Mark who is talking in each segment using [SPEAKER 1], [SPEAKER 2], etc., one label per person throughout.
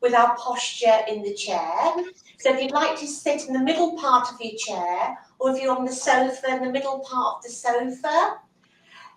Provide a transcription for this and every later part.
[SPEAKER 1] with our posture in the chair. So if you'd like to sit in the middle part of your chair, or if you're on the sofa, in the middle part of the sofa,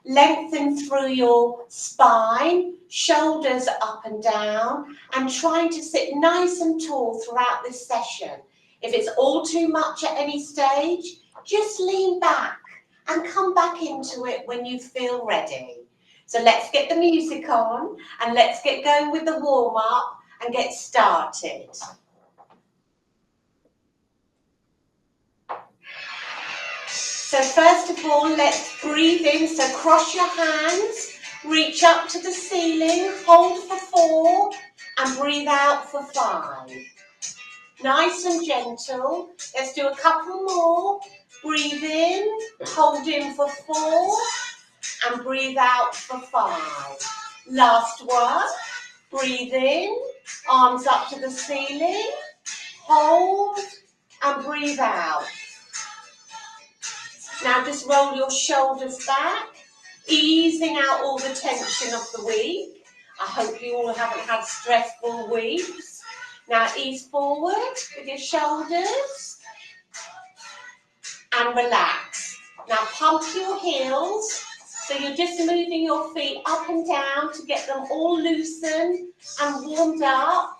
[SPEAKER 1] lengthen through your spine, shoulders up and down, and trying to sit nice and tall throughout this session. If it's all too much at any stage, just lean back and come back into it when you feel ready. So let's get the music on and let's get going with the warm-up and get started. So first of all, let's breathe in. So cross your hands, reach up to the ceiling, hold for 4 and breathe out for 5. Nice and gentle. Let's do a couple more. Breathe in, hold in for 4 and breathe out for 5. Last one. Breathe in, arms up to the ceiling, hold and breathe out. Now just roll your shoulders back, easing out all the tension of the week. I hope you all haven't had stressful weeks. Now ease forward with your shoulders and relax. Now pump your heels, so you're just moving your feet up and down to get them all loosened and warmed up.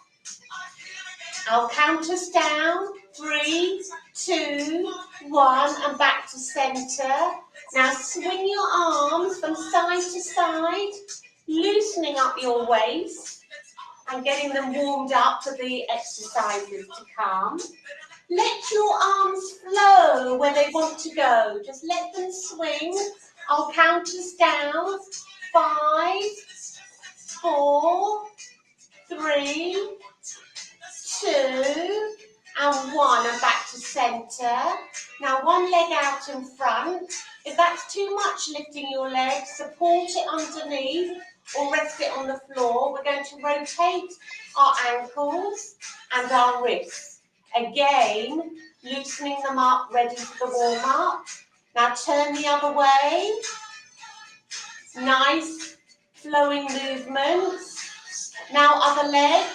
[SPEAKER 1] I'll count us down. 3, 2, 1, and back to center. Now swing your arms from side to side, loosening up your waist and getting them warmed up for the exercises to come. Let your arms flow where they want to go. Just let them swing. I'll count us down. 5, 4, 3, 2, and 1, and back to center. Now one leg out in front. If that's too much lifting your leg, support it underneath or rest it on the floor. We're going to rotate our ankles and our wrists. Again, loosening them up, ready for the warm up. Now turn the other way. Nice flowing movements. Now other leg.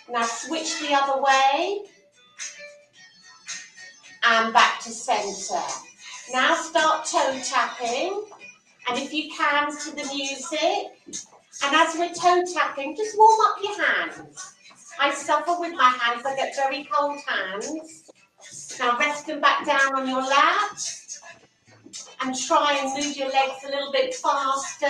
[SPEAKER 1] Now switch the other way and back to center. Now start toe tapping, and if you can, to the music. And as we're toe tapping, just warm up your hands. I suffer with my hands, I get very cold hands. Now rest them back down on your lap and try and move your legs a little bit faster.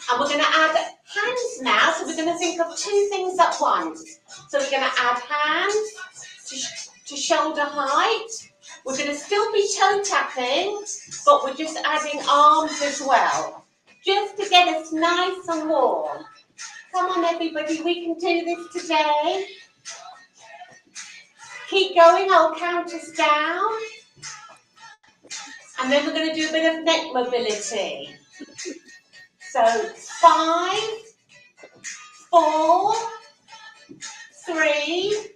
[SPEAKER 1] And we're going to add hands now, so we're going to think of 2 things at once. So we're going to add hands to shoulder height. We're going to still be toe tapping, but we're just adding arms as well, just to get us nice and warm. Come on everybody, we can do this today. Keep going, I'll count us down. And then we're going to do a bit of neck mobility. So 5, 4, 3,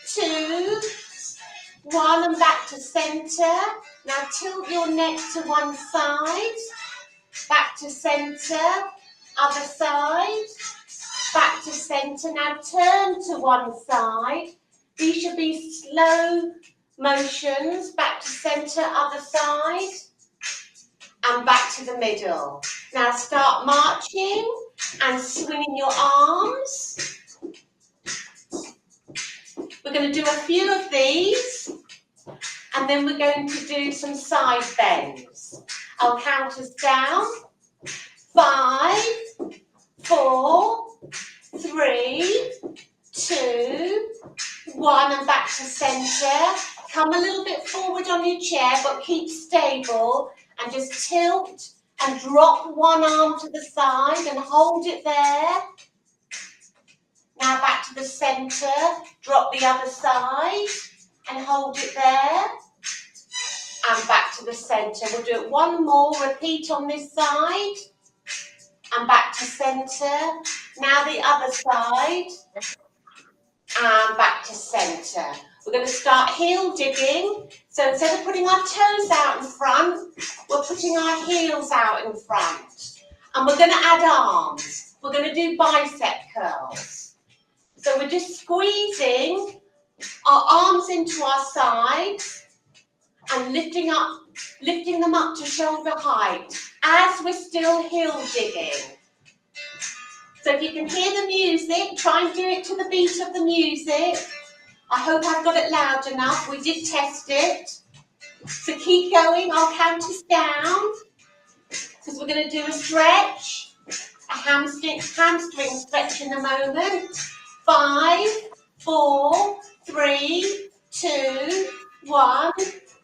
[SPEAKER 1] 2, 1, and back to center. Now tilt your neck to one side, back to center, other side, back to center. Now turn to one side. These should be slow motions, back to center, other side, and back to the middle. Now start marching and swinging your arms. We're going to do a few of these, and then we're going to do some side bends. I'll count us down. 5, 4, 3, 2, 1, and back to center. Come a little bit forward on your chair, but keep stable, and just tilt and drop one arm to the side and hold it there. Now back to the center, drop the other side and hold it there. And back to the center. We'll do it one more, repeat on this side. And back to center. Now the other side. And back to center. We're going to start heel digging. So instead of putting our toes out in front, we're putting our heels out in front. And we're going to add arms. We're going to do bicep curls. So we're just squeezing our arms into our sides and lifting them up to shoulder height as we're still heel digging. So if you can hear the music, try and do it to the beat of the music. I hope I've got it loud enough. We did test it. So keep going. I'll count us down. Because we're going to do a stretch, a hamstring stretch in a moment. 5, 4, 3, 2, 1.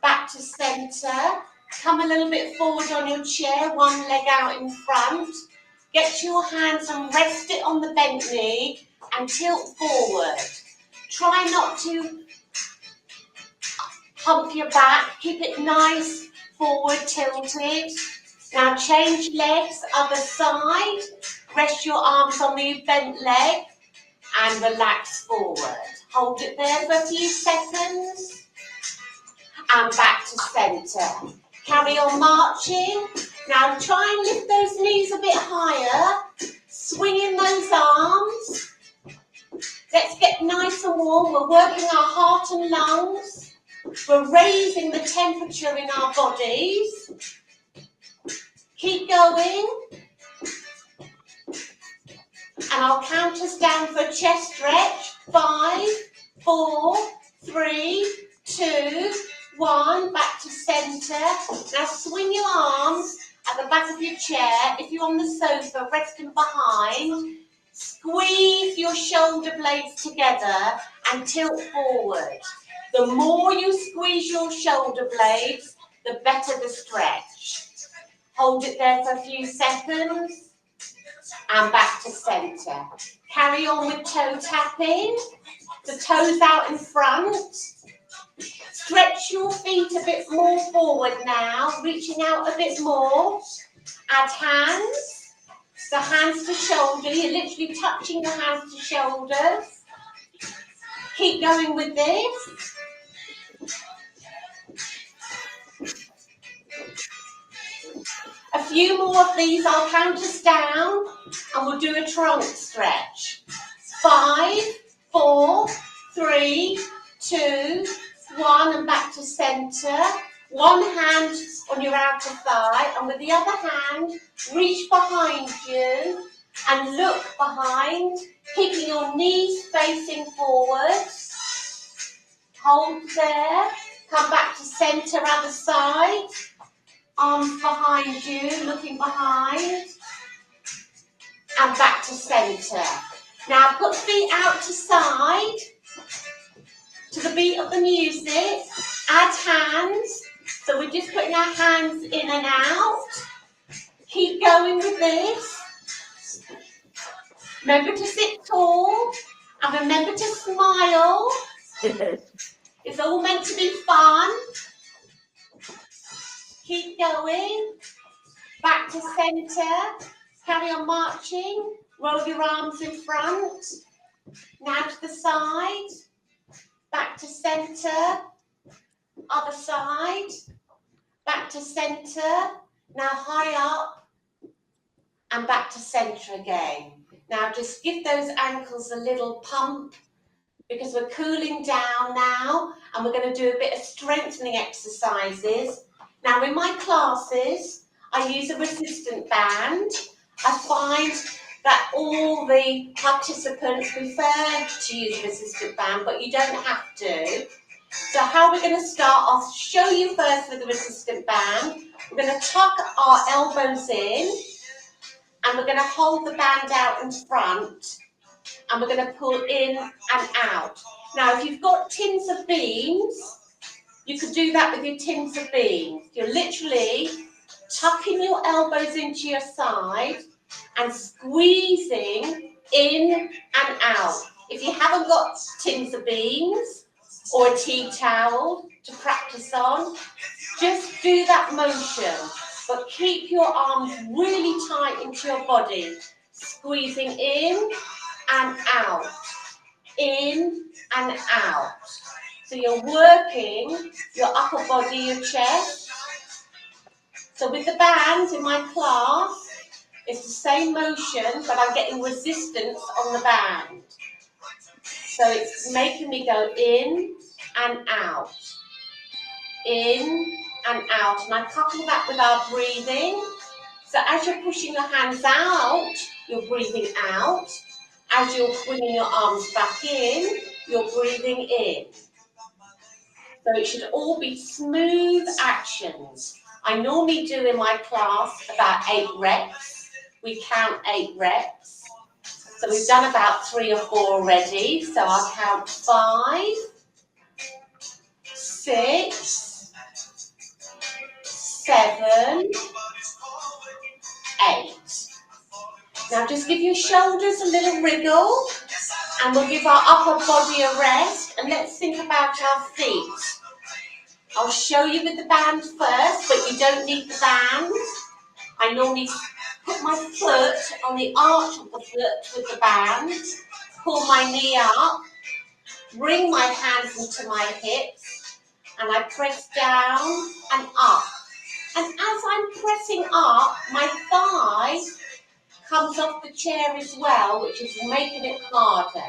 [SPEAKER 1] Back to centre. Come a little bit forward on your chair, one leg out in front. Get your hands and rest it on the bent knee and tilt forward. Try not to hump your back. Keep it nice, forward tilted. Now change legs, other side. Rest your arms on the bent leg and relax forward. Hold it there for a few seconds. And back to centre. Carry on marching. Now try and lift those knees a bit higher. Swinging those arms. Let's get nice and warm. We're working our heart and lungs. We're raising the temperature in our bodies. Keep going. And I'll count us down for a chest stretch. 5, 4, 3, 2, 1. Back to centre. Now swing your arms at the back of your chair. If you're on the sofa, resting behind, squeeze your shoulder blades together and tilt forward. The more you squeeze your shoulder blades, the better the stretch. Hold it there for a few seconds and back to centre. Carry on with toe tapping. The toes out in front. Stretch your feet a bit more forward now, reaching out a bit more. Add hands. So hands to shoulder. You're literally touching your hands to shoulders. Keep going with this. A few more of these, I'll count us down and we'll do a trunk stretch. 5, 4, 3, 2, 1 and back to centre. One hand on your outer thigh and with the other hand, reach behind you and look behind, keeping your knees facing forward. Hold there, come back to centre, other side. Arms behind you, looking behind, and back to centre. Now put feet out to side, to the beat of the music. Add hands, so we're just putting our hands in and out. Keep going with this. Remember to sit tall, and remember to smile. It's all meant to be fun. Keep going, back to centre, carry on marching, roll your arms in front, now to the side, back to centre, other side, back to centre, now high up, and back to centre again. Now just give those ankles a little pump, because we're cooling down now, and we're going to do a bit of strengthening exercises. Now in my classes, I use a resistant band. I find that all the participants prefer to use a resistant band, but you don't have to. So how we're going to start, I'll show you first with the resistant band. We're going to tuck our elbows in, and we're going to hold the band out in front, and we're going to pull in and out. Now if you've got tins of beans, you could do that with your tins of beans. You're literally tucking your elbows into your side and squeezing in and out. If you haven't got tins of beans or a tea towel to practice on, just do that motion. But keep your arms really tight into your body. Squeezing in and out. In and out. So you're working your upper body, your chest. So with the band in my class, It's the same motion, but I'm getting resistance on the band. So it's making me go in and out. In and out. And I couple that with our breathing. So as you're pushing your hands out, you're breathing out. As you're bringing your arms back in, you're breathing in. So it should all be smooth actions. I normally do in my class about 8 reps. We count 8 reps. So we've done about 3 or 4 already. So I'll count 5, 6, 7, 8. Now just give your shoulders a little wriggle and we'll give our upper body a rest, and let's think about our feet. I'll show you with the band first, but you don't need the band. I normally put my foot on the arch of the foot with the band, pull my knee up, bring my hands into my hips, and I press down and up. And as I'm pressing up, my thigh comes off the chair as well, which is making it harder.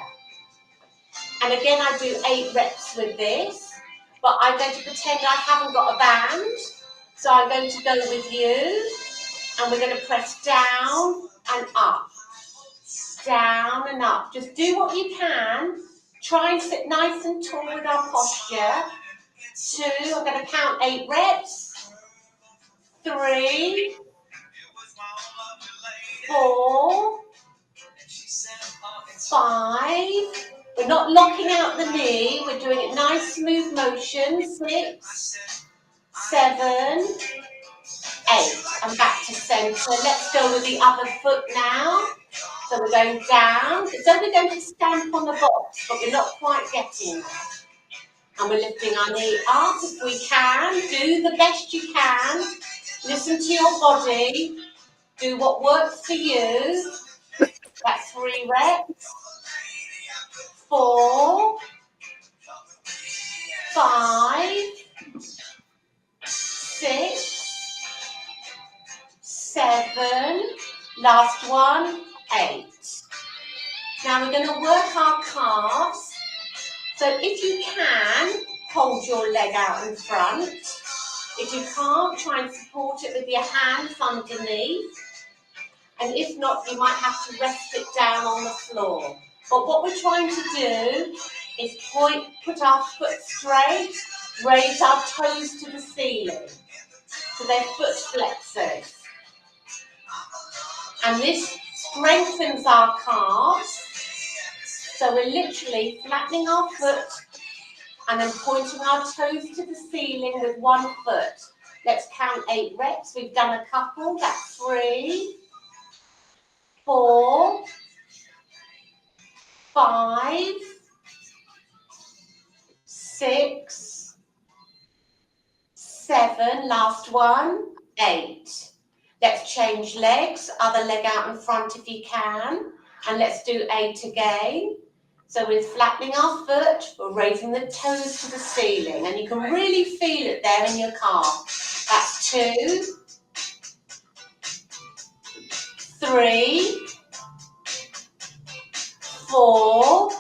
[SPEAKER 1] And again, I do 8 reps with this, but I'm going to pretend I haven't got a band. So I'm going to go with you, and we're going to press down and up, down and up. Just do what you can. Try and sit nice and tall with our posture. 2, I'm going to count 8 reps. 3, 4, 5. We're not locking out the knee. We're doing it nice, smooth motion. 6, 7, 8. And back to centre. Let's go with the other foot now. So we're going down. It's only going to stamp on the box, but we're not quite getting there. And we're lifting our knee up if we can. Do the best you can. Listen to your body. Do what works for you. That's 3 reps. 4, 5, 6, 7. Last one, 8. Now we're going to work our calves. So if you can, hold your leg out in front. If you can't, try and support it with your hands underneath. And if not, you might have to rest it down on the floor. But what we're trying to do is put our foot straight, raise our toes to the ceiling. So they're foot flexors. And this strengthens our calves. So we're literally flattening our foot and then pointing our toes to the ceiling with one foot. Let's count 8 reps. We've done a couple. That's 3, 4, 5, 6, 7. Last one, 8. Let's change legs. Other leg out in front if you can. And let's do 8 again. So we're flattening our foot, we're raising the toes to the ceiling, and you can really feel it there in your calf. That's 2, 3, 4,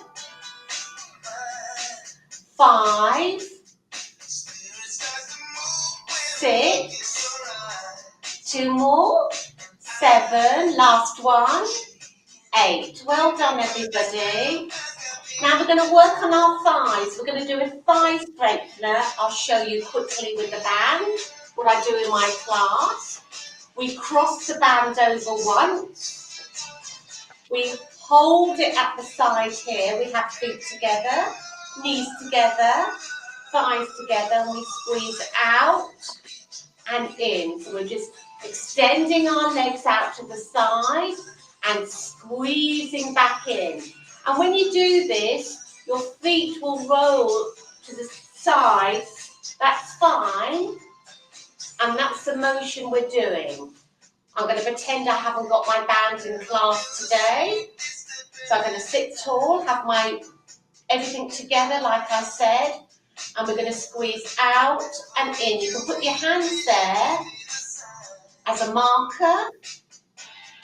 [SPEAKER 1] 5, 6, 2 more, 7, last one, 8. Well done, everybody. Now we're going to work on our thighs. We're going to do a thigh strengthener. I'll show you quickly with the band, what I do in my class. We cross the band over once. We hold it at the side here. We have feet together, knees together, thighs together, and we squeeze out and in. So we're just extending our legs out to the side and squeezing back in. And when you do this, your feet will roll to the sides. That's fine. And that's the motion we're doing. I'm going to pretend I haven't got my band in class today. So I'm going to sit tall, have my everything together like I said. And we're going to squeeze out and in. You can put your hands there as a marker.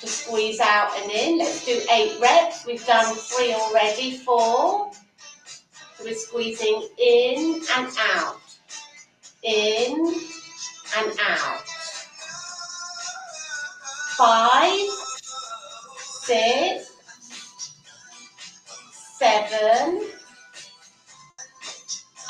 [SPEAKER 1] to squeeze out and in. Let's do 8 reps. We've done 3 already, 4. So we're squeezing in and out, in and out. 5, 6, 7,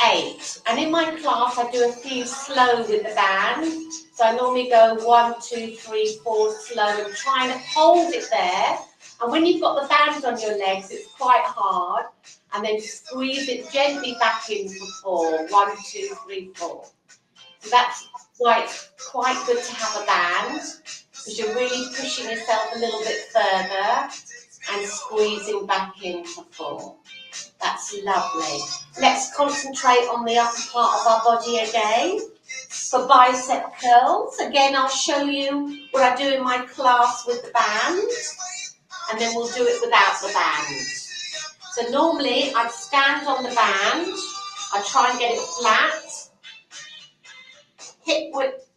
[SPEAKER 1] 8. And in my class, I do a few slow with the band. So I normally go 1, 2, 3, 4 slow and try and hold it there. And when you've got the band on your legs, it's quite hard. And then squeeze it gently back in for 4. 1, 2, 3, 4. So that's why it's quite good to have a band, because you're really pushing yourself a little bit further and squeezing back in for 4. That's lovely. Let's concentrate on the upper part of our body again. For bicep curls, again, I'll show you what I do in my class with the band, and then we'll do it without the band. So normally I'd stand on the band, I try and get it flat,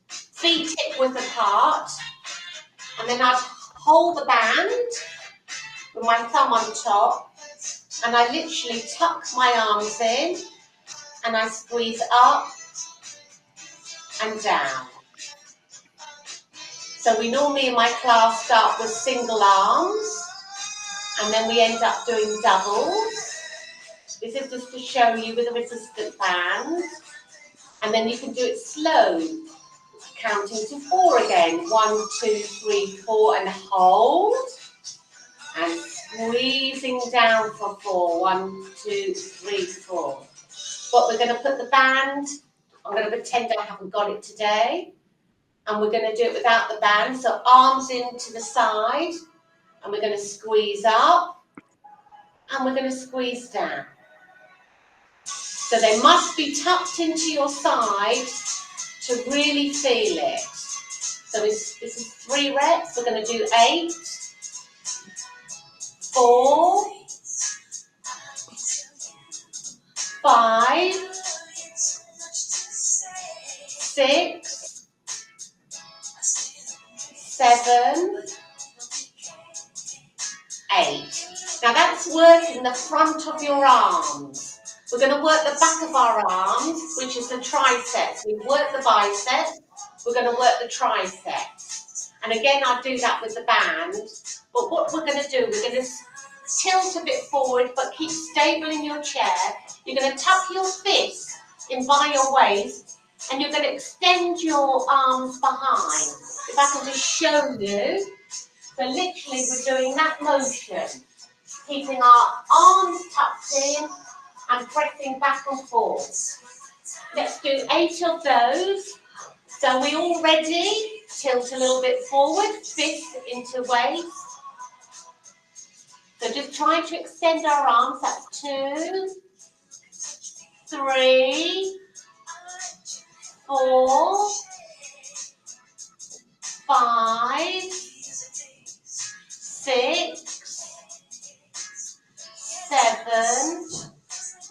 [SPEAKER 1] feet hip width apart, and then I'd hold the band with my thumb on top, and I literally tuck my arms in, and I squeeze up and down. So we normally in my class start with single arms, and then we end up doing doubles. This is just to show you with a resistant band. And then you can do it slow, counting to 4 again. 1, 2, 3, 4, and hold. And squeezing down for 4. 1, 2, 3, 4. But we're going to put the band, I'm going to pretend I haven't got it today. And we're going to do it without the band. So arms in to the side. And we're going to squeeze up. And we're going to squeeze down. So they must be tucked into your side to really feel it. So this is 3 reps. We're going to do 8, 4, 5, 6, 7, 8. Now that's working the front of your arms. We're going to work the back of our arms, which is the triceps. We've worked the biceps, we're going to work the triceps. And again, I do that with the band. But what we're going to do, we're going to tilt a bit forward, but keep stable in your chair. You're going to tuck your fists in by your waist, and you're going to extend your arms behind. If I can just show you. So literally, we're doing that motion, keeping our arms tucked in, and pressing back and forth. Let's do 8 of those. So we all ready? Tilt a little bit forward, fist into waist. So just trying to extend our arms. That's 2, 3, 4, 5, 6, 7,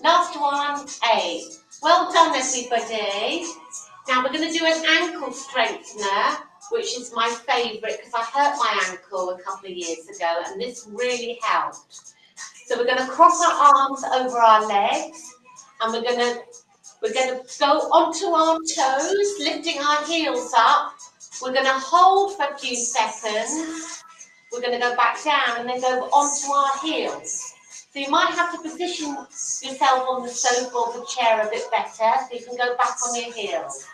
[SPEAKER 1] last one, 8. Well done, everybody. Now we're going to do an ankle strengthener, which is my favourite because I hurt my ankle a couple of years ago, and this really helped. So we're going to cross our arms over our legs, and we're going to go onto our toes, lifting our heels up. We're going to hold for a few seconds. We're going to go back down and then go onto our heels. So you might have to position yourself on the sofa or the chair a bit better so you can go back on your heels.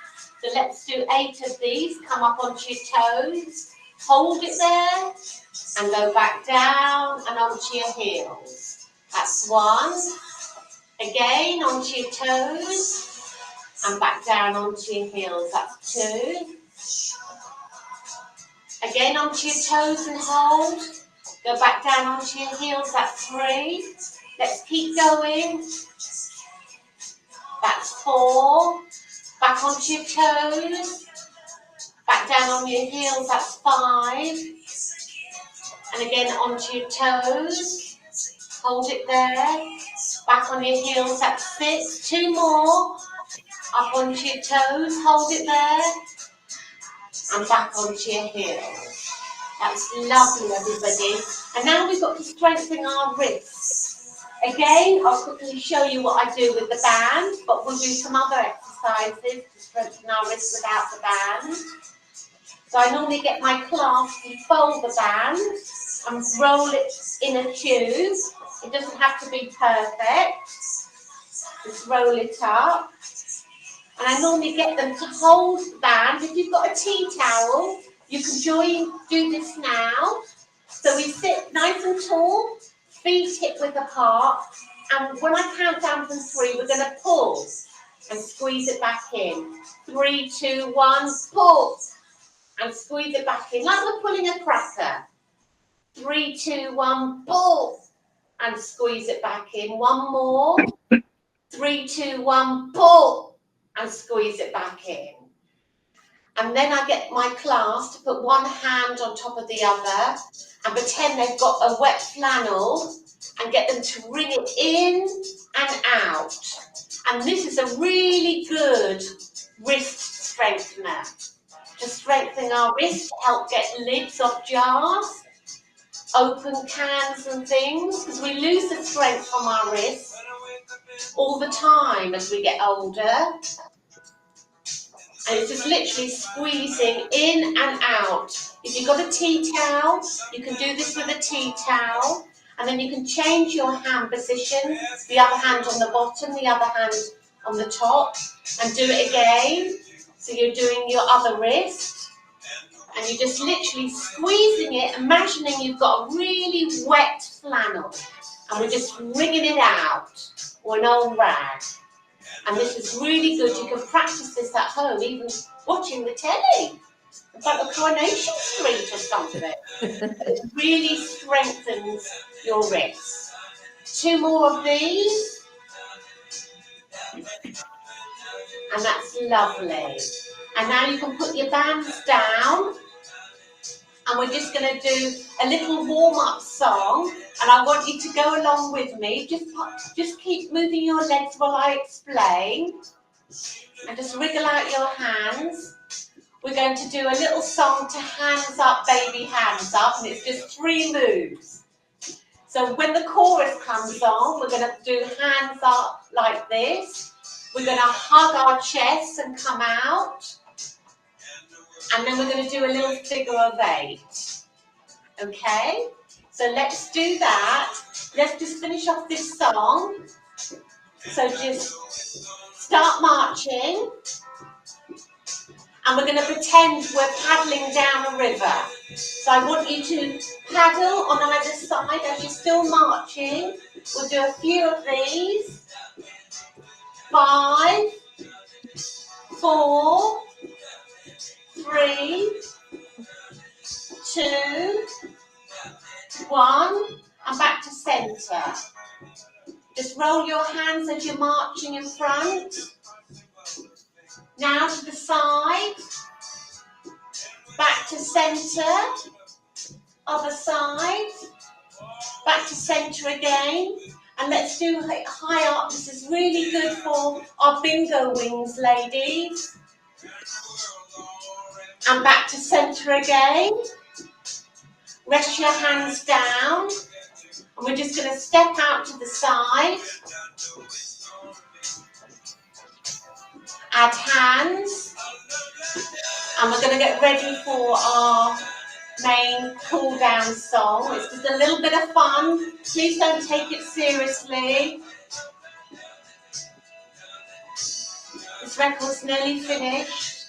[SPEAKER 1] So let's do 8 of these. Come up onto your toes, hold it there, and go back down and onto your heels. That's 1. Again, onto your toes, and back down onto your heels. That's 2. Again, onto your toes and hold. Go back down onto your heels, that's 3. Let's keep going. That's 4. Back onto your toes. Back down on your heels, that's 5. And again, onto your toes. Hold it there. Back on your heels, that's 6. 2 more. Up onto your toes, hold it there. And back onto your heels. That's lovely, everybody. And now we've got to strengthen our wrists. Again, I'll quickly show you what I do with the band, but we'll do some other exercises to strengthen our wrists without the band. So I normally get my clasp and fold the band and roll it in a tube. It doesn't have to be perfect. Just roll it up. And I normally get them to hold the band. If you've got a tea towel, you can do this now. So we sit nice and tall, feet hip width apart, and when I count down from 3, we're going to pull and squeeze it back in. 3, 2, 1, pull and squeeze it back in, like we're pulling a cracker. 3, 2, 1, pull and squeeze it back in. One more. 3, 2, 1, pull and squeeze it back in. And then I get my class to put one hand on top of the other and pretend they've got a wet flannel and get them to wring it in and out. And this is a really good wrist strengthener to strengthen our wrist, to help get lids off jars, open cans and things, because we lose the strength from our wrists all the time as we get older. And it's just literally squeezing in and out. If you've got a tea towel, you can do this with a tea towel. And then you can change your hand position, the other hand on the bottom, the other hand on the top, and do it again. So you're doing your other wrist. And you're just literally squeezing it, imagining you've got a really wet flannel. And we're just wringing it out, or an old rag. And this is really good. You can practice this at home, even watching the telly. It's like a Coronation Street or something. It really strengthens your wrists. 2 more of these. And that's lovely. And now you can put your bands down. And we're just going to do a little warm-up song. And I want you to go along with me. Just keep moving your legs while I explain. And just wriggle out your hands. We're going to do a little song to hands up, baby, hands up. And it's just 3 moves. So when the chorus comes on, we're going to do hands up like this. We're going to hug our chests and come out. And then we're going to do a little figure of 8. Okay? So let's do that. Let's just finish off this song. So just start marching. And we're going to pretend we're paddling down a river. So I want you to paddle on either side as you're still marching. We'll do a few of these. 5, 4, 3, 2, 1, and back to centre. Just roll your hands as you're marching in front. Now to the side. Back to centre. Other side. Back to centre again. And let's do it high up. This is really good for our bingo wings, ladies. And back to centre again. Rest your hands down. And we're just going to step out to the side. Add hands. And we're going to get ready for our main cool down song. It's just a little bit of fun. Please don't take it seriously. This record's nearly finished.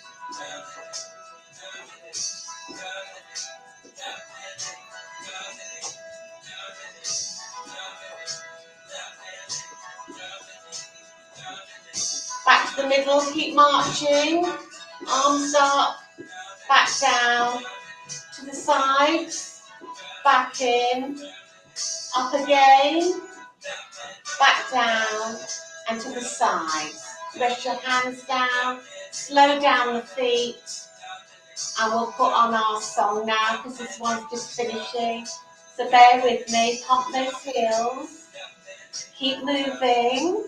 [SPEAKER 1] Back to the middle, keep marching. Arms up, back down, to the sides, back in, up again, back down, and to the sides. Rest your hands down, slow down the feet, and we'll put on our song now because this one's just finishing. So bear with me, pump those heels, keep moving,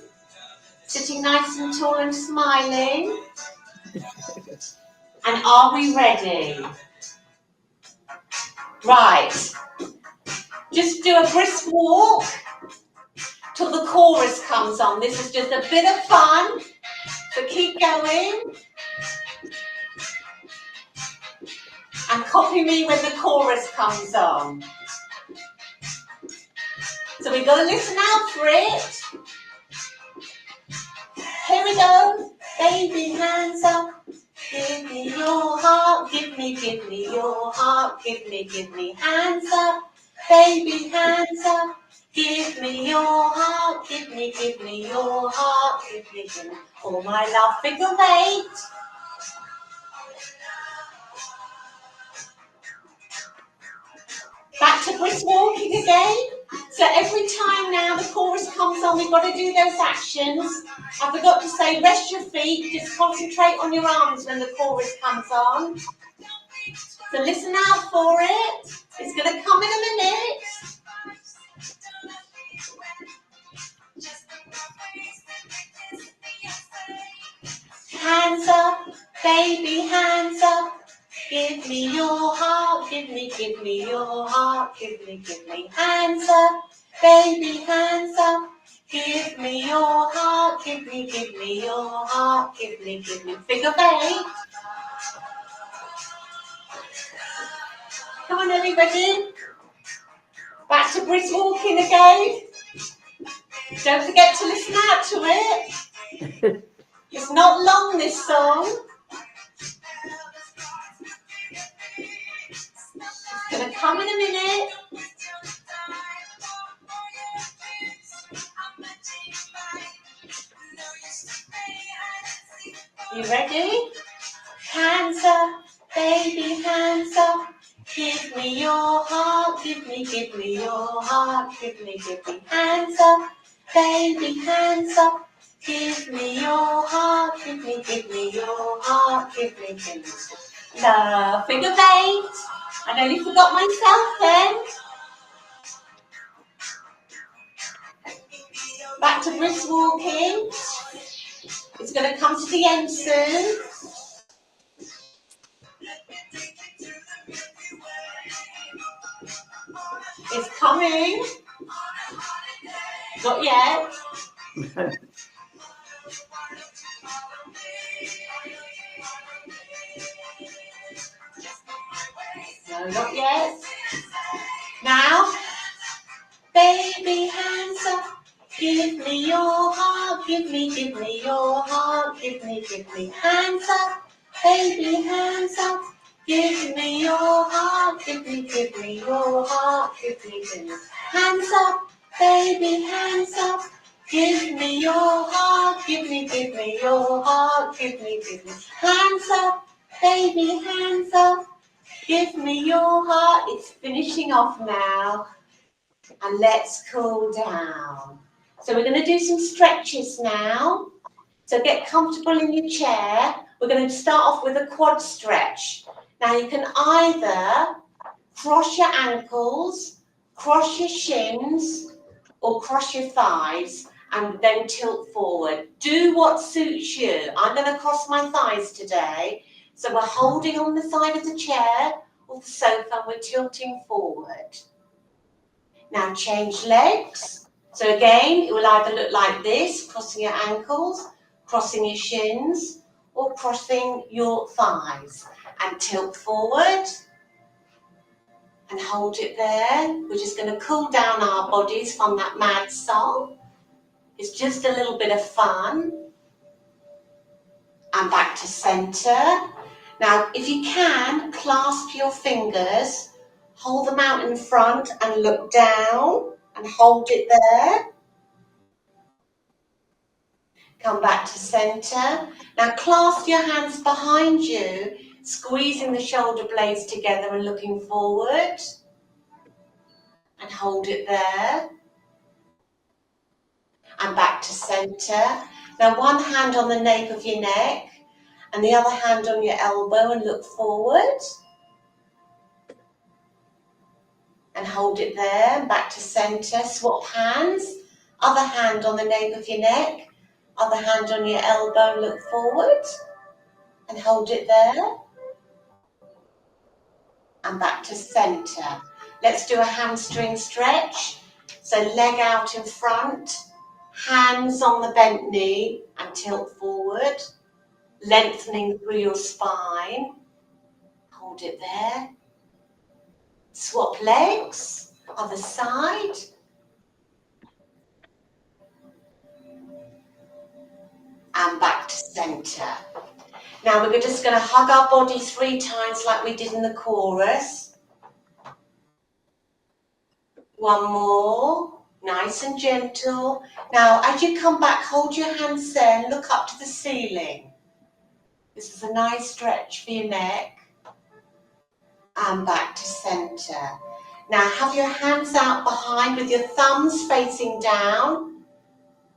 [SPEAKER 1] sitting nice and tall and smiling. And are we ready? Right, just do a brisk walk till the chorus comes on. This is just a bit of fun, so keep going. And copy me when the chorus comes on. So we've got to listen out for it. Here we go. Baby, hands up. Give me your heart. Give me your heart. Give me hands up. Baby, hands up. Give me your heart. Give me your heart. Give me all my love. Figure 8. Back to brisk walking again. So every time now the chorus comes on, we've got to do those actions. I forgot to say, rest your feet, just concentrate on your arms when the chorus comes on. So listen out for it. It's going to come in a minute. Hands up, baby, hands up. Give me your heart, give me your heart, give me hands up, baby, hands up. Give me your heart, give me your heart, give me figure 8. Come on, everybody. Back to brisk walking again. Don't forget to listen out to it. It's not long, this song. It's going to come in a minute. You ready? Hands up, baby, hands up. Give me your heart, give me your heart, give me hands up, baby, hands up. Give me your heart, give me your heart, give me love. Figure 8. I nearly forgot myself then. Back to brisk walking. It's going to come to the end soon. It's coming. Not yet. No, not yet. Now, baby, hands up. Give me your heart. Give me your heart. Give me hands up. Baby, hands up. Give me your heart. Give me your heart. Give me hands up. Baby, hands up. Give me your heart. Give me your heart. Give me hands up. Baby, hands up. Give me your heart. It's finishing off now. And let's cool down. So we're going to do some stretches now. So get comfortable in your chair. We're going to start off with a quad stretch. Now you can either cross your ankles, cross your shins, or cross your thighs and then tilt forward. Do what suits you. I'm going to cross my thighs today. So we're holding on the side of the chair or the sofa and we're tilting forward. Now change legs. So again, it will either look like this, crossing your ankles, crossing your shins, or crossing your thighs. And tilt forward. And hold it there. We're just going to cool down our bodies from that mad song. It's just a little bit of fun. And back to center. Now, if you can, clasp your fingers, hold them out in front and look down and hold it there. Come back to center. Now, clasp your hands behind you, squeezing the shoulder blades together and looking forward. And hold it there. And back to center. Now, one hand on the nape of your neck and the other hand on your elbow and look forward. And hold it there, back to center, swap hands, other hand on the nape of your neck, other hand on your elbow, look forward, and hold it there. and back to center. Let's do a hamstring stretch. So leg out in front, hands on the bent knee and tilt forward, lengthening through your spine. Hold it there. Swap legs, other side. And back to center. Now we're just going to hug our body 3 times like we did in the chorus. One more, nice and gentle. Now as you come back, hold your hands there and look up to the ceiling. This is a nice stretch for your neck. And back to center. Now have your hands out behind with your thumbs facing down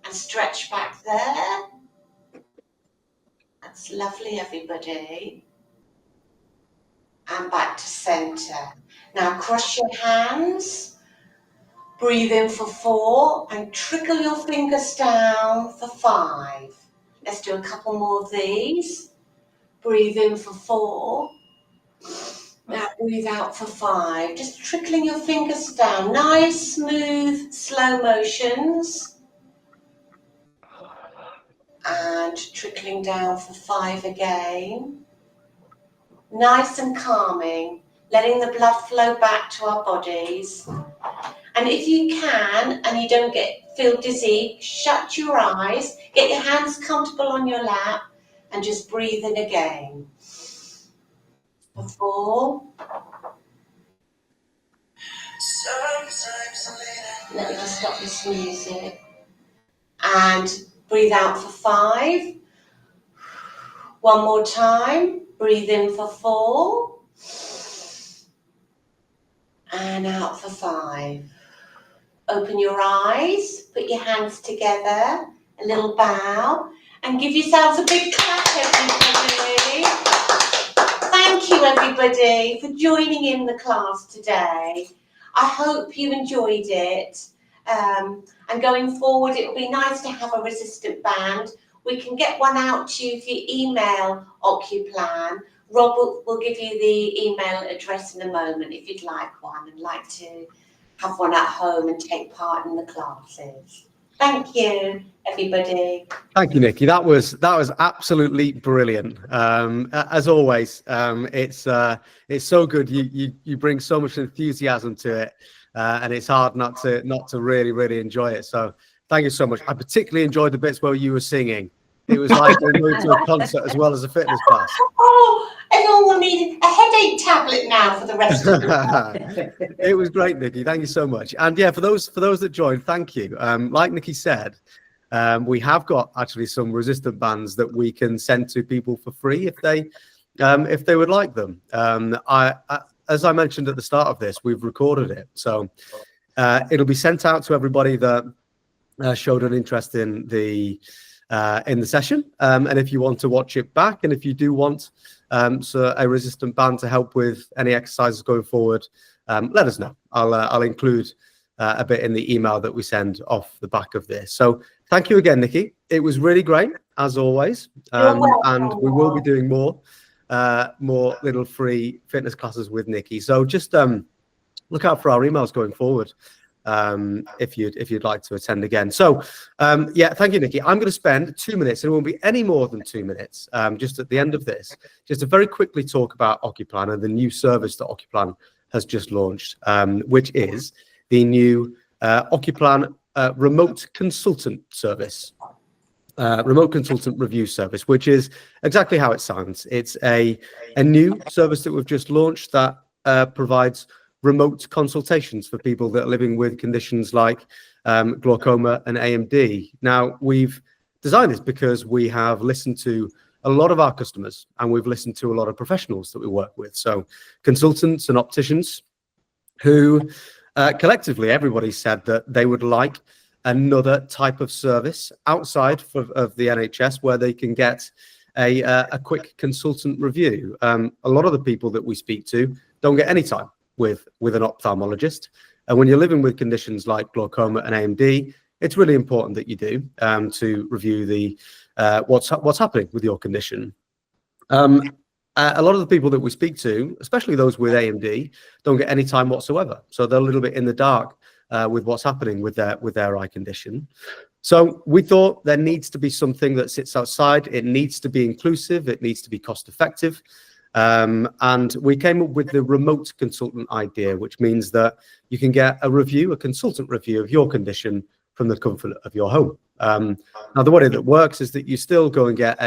[SPEAKER 1] and stretch back there. That's lovely, everybody. And back to center. Now cross your hands. Breathe in for 4 and trickle your fingers down for 5. Let's do a couple more of these. Breathe in for 4. Now breathe out for 5. Just trickling your fingers down. Nice, smooth, slow motions. And trickling down for 5 again. Nice and calming, letting the blood flow back to our bodies. And if you can, and you don't feel dizzy, shut your eyes, get your hands comfortable on your lap, and just breathe in again. For 4. Let me just stop this music. And breathe out for 5. One more time. Breathe in for 4. And out for 5. Open your eyes. Put your hands together. A little bow. And give yourselves a big clap, everybody. Thank you, everybody, for joining in the class today. I hope you enjoyed it. And going forward, it will be nice to have a resistant band. We can get one out to you if you email OcuPlan. Rob will give you the email address in a moment if you'd like one and like to have one at home and take part in the classes. Thank you, everybody.
[SPEAKER 2] Thank you, Nicki. That was absolutely brilliant. As always, it's so good. You bring so much enthusiasm to it, and it's hard not to really enjoy it. So thank you so much. I particularly enjoyed the bits where you were singing. It was like going to a concert as well as a fitness class.
[SPEAKER 1] Oh, everyone will need a headache tablet now for the rest of the day.
[SPEAKER 2] It was great, Nicki. Thank you so much. And yeah, for those that joined, thank you. Like Nicki said, we have got actually some resistant bands that we can send to people for free if they would like them. As I mentioned at the start of this, we've recorded it, so it'll be sent out to everybody that showed an interest in the session. And if you want to watch it back, and if you do want a resistant band to help with any exercises going forward, let us know. I'll include a bit in the email that we send off the back of this. So thank you again, Nicki. It was really great, as always. And we will be doing more little free fitness classes with Nicki. So just look out for our emails going forward if you'd like to attend again. So yeah, thank you, Nicki. I'm going to spend 2 minutes, and it won't be any more than 2 minutes, just at the end of this, just to very quickly talk about OcuPlan and the new service that OcuPlan has just launched, which is the new OcuPlan remote consultant service. Remote consultant review service, which is exactly how it sounds. It's a new service that we've just launched that provides remote consultations for people that are living with conditions like glaucoma and AMD. Now, we've designed this because we have listened to a lot of our customers, and we've listened to a lot of professionals that we work with. So consultants and opticians who collectively, everybody said that they would like another type of service outside of the NHS where they can get a quick consultant review. A lot of the people that we speak to don't get any time with an ophthalmologist. And when you're living with conditions like glaucoma and AMD, it's really important that you do to review the what's happening with your condition. a lot of the people that we speak to, especially those with AMD, don't get any time whatsoever. So they're a little bit in the dark with what's happening with their eye condition. So we thought there needs to be something that sits outside. It needs to be inclusive. It needs to be cost effective. And we came up with the remote consultant idea, which means that you can get a consultant review of your condition from the comfort of your home. Now, the way that works is that you still go and get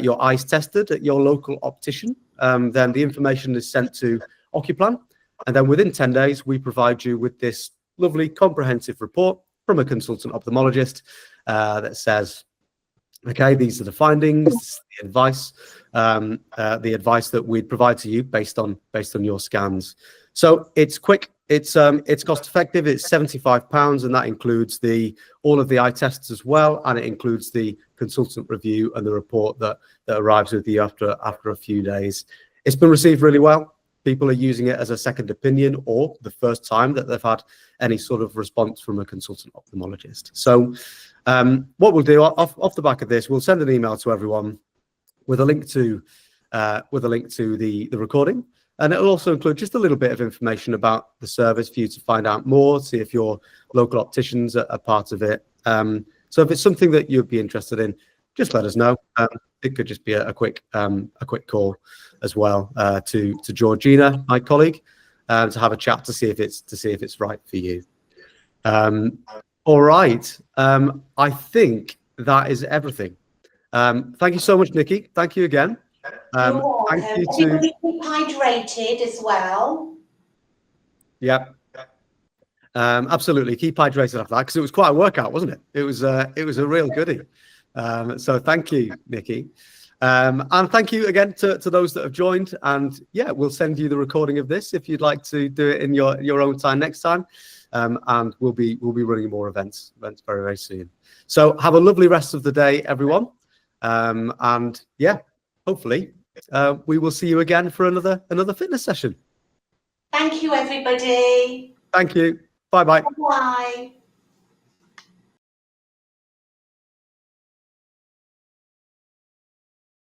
[SPEAKER 2] your eyes tested at your local optician. Then the information is sent to OcuPlan. And then within 10 days, we provide you with this lovely comprehensive report from a consultant ophthalmologist that says, okay, these are the findings, the advice that we'd provide to you based on your scans. So it's quick, it's cost effective, it's £75, and that includes all of the eye tests as well, and it includes the consultant review and the report that arrives with you after a few days. It's been received really well. People are using it as a second opinion or the first time that they've had any sort of response from a consultant ophthalmologist. So what we'll do off the back of this, we'll send an email to everyone with a link to the recording, and it'll also include just a little bit of information about the service for you to find out more, see if your local opticians are part of it. So if it's something that you'd be interested in, just let us know. It could just be a quick call as well to Georgina, my colleague, to have a chat to see if it's right for you. All right. I think that is everything. Thank you so much, Nicki. Thank you again.
[SPEAKER 1] You're welcome.
[SPEAKER 2] Thank you
[SPEAKER 1] Everybody keep hydrated as well.
[SPEAKER 2] Yeah. Absolutely. Keep hydrated after that, because it was quite a workout, wasn't it? It was a real goodie. So thank you, Nicki. And thank you again to those that have joined. And yeah, we'll send you the recording of this if you'd like to do it in your own time next time. And we'll be running more events very, very soon. So have a lovely rest of the day, everyone. And yeah, hopefully we will see you again for another fitness session.
[SPEAKER 1] Thank you, everybody.
[SPEAKER 2] Thank you. Bye-bye.
[SPEAKER 1] Bye.